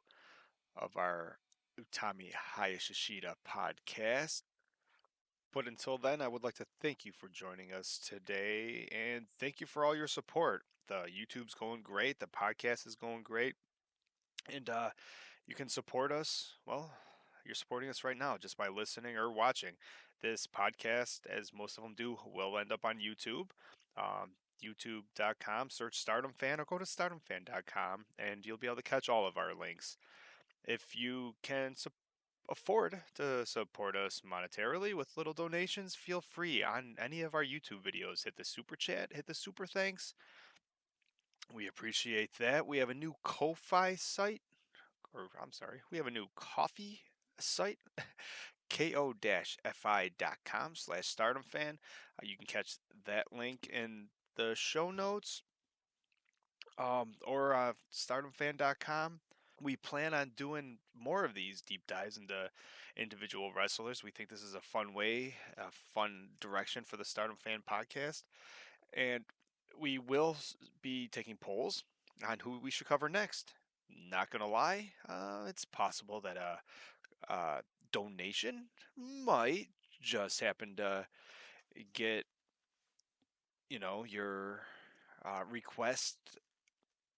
of our Utami Hayashishita podcast. But until then, I would like to thank you for joining us today, and thank you for all your support. The YouTube's going great, the podcast is going great, and you can support us. Well, you're supporting us right now just by listening or watching. This podcast, as most of them do, will end up on YouTube. YouTube.com, search Stardom Fan, or go to StardomFan.com, and you'll be able to catch all of our links. If you can afford to support us monetarily with little donations, feel free on any of our YouTube videos. Hit the super chat, hit the super thanks. We appreciate that. We have a new Ko-Fi site, or I'm sorry, we have a new coffee site, ko-fi.com/StardomFan. You can catch that link in the show notes, or StardomFan.com. We plan on doing more of these deep dives into individual wrestlers. We think this is a fun way, a fun direction for the Stardom Fan podcast. And we will be taking polls on who we should cover next. Not going to lie, it's possible that a donation might just happen to get, your request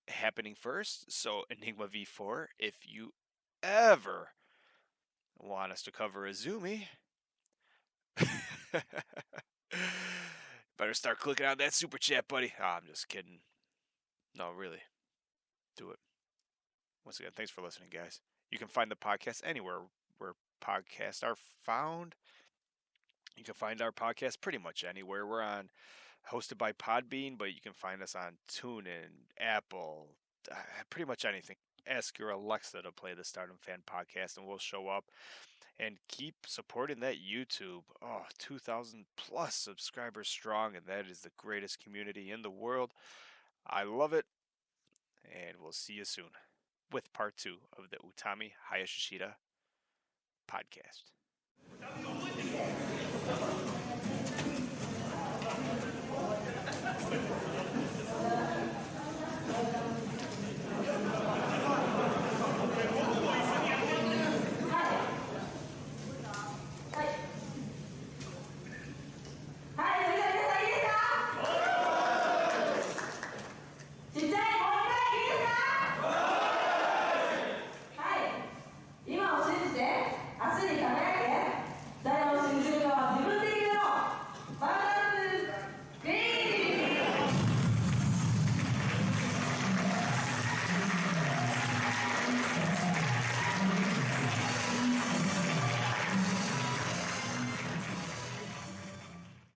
happening first. So Enigma V4, if you ever want us to cover Azumi, better start clicking on that super chat, buddy. Oh, I'm just kidding. No, really. Do it. Once again, thanks for listening, guys. You can find the podcast anywhere where podcasts are found. You can find our podcast pretty much anywhere. We're hosted by Podbean, but you can find us on TuneIn, Apple, pretty much anything. Ask your Alexa to play the Stardom Fan podcast, and we'll show up. And keep supporting that YouTube. Oh, 2,000 plus subscribers strong, and that is the greatest community in the world. I love it, and we'll see you soon with part 2 of the Utami Hayashishita podcast.